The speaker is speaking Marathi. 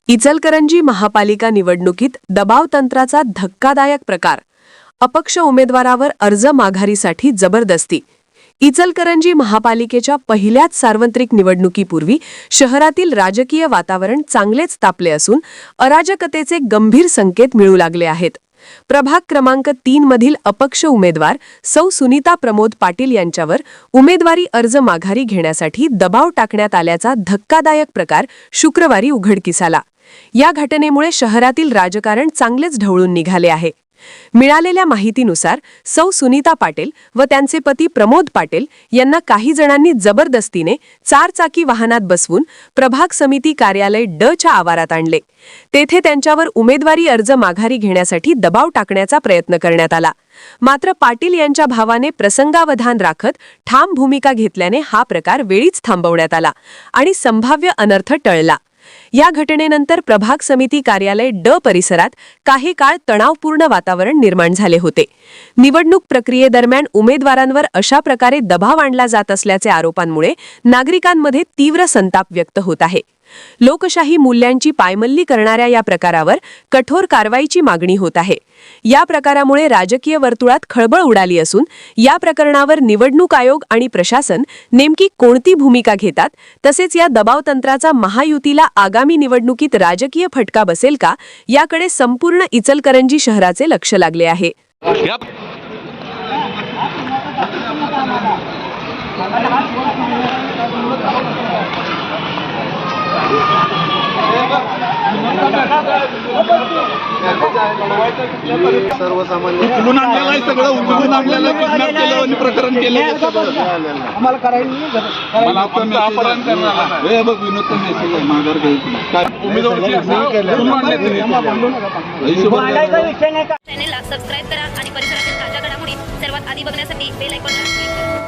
इचलकरंजी महापालिका निवडणुकीत दबाव तंत्राचा धक्कादायक प्रकार. अपक्ष उमेदवारावर अर्ज माघारीसाठी जबरदस्ती. इचलकरंजी महापालिकेच्या पहिल्याच सार्वत्रिक निवडणुकीपूर्वी शहरातील राजकीय वातावरण चांगलेच तापले असून अराजकतेचे गंभीर संकेत मिळू लागले आहेत. प्रभाग क्रमांक 3 मधील अपक्ष उमेदवार सौ सुनीता प्रमोद पाटील यांच्यावर उमेदवारी अर्ज माघारी घेण्यासाठी दबाव टाकण्यात आल्याचा धक्कादायक प्रकार शुक्रवारी उघडकीस आला. या घटनेमुळे शहरातील राजकारण चांगलेच ढवळून निघाले आहे. मिळालेल्या माहितीनुसार सौ सुनीता पाटील व त्यांचे पती प्रमोद पाटील यांना काही जणांनी जबरदस्तीने 4 चाकी वाहनात बसवून प्रभाग समिती कार्यालय ड च्या आवारात आणले. तेथे त्यांच्यावर उमेदवारी अर्ज माघारी घेण्यासाठी दबाव टाकण्याचा प्रयत्न करण्यात आला. मात्र पाटील यांच्या भावाने प्रसंगावधान राखत ठाम भूमिका घेतल्याने हा प्रकार वेळीच थांबवण्यात आला आणि संभाव्य अनर्थ टळला. या घटनेनंतर प्रभाग समिती कार्यालय ड परिसरात काही काळ तणावपूर्ण वातावरण निर्माण झाले होते. निवडणूक प्रक्रियेदरम्यान उमेदवारांवर अशा प्रकारे दबाव आणला जात असल्याच्या आरोपांमुळे नागरिकांमध्ये तीव्र संताप व्यक्त होत आहे. लोकशाही मूल्यांची पायमल्ली करणाऱ्या या प्रकारावर कठोर कारवाईची मागणी होत आहे. या प्रकारामुळे राजकीय वर्तुळात खळबळ उडाली असून या प्रकरणावर निवडणूक आयोग आणि प्रशासन नेमकी कोणती भूमिका घेतात, तसेच या दबावतंत्राचा महायुतीला आगामी निवडणुकीत राजकीय फटका बसेल का, याकडे संपूर्ण इचलकरंजी शहराचे लक्ष लागले आहे. सर्वसामान्य उचलून आणलेलं आहे, सगळं उचलून आणलेलं आहे, प्रकरण केलं आम्हाला करायला बघ विनोद माघार घ्यायची चॅनेलला सबस्क्राईब करा आणि परिसरातील ताज्या घडामोडी सर्वात आधी बघण्यासाठी बेल आयकॉन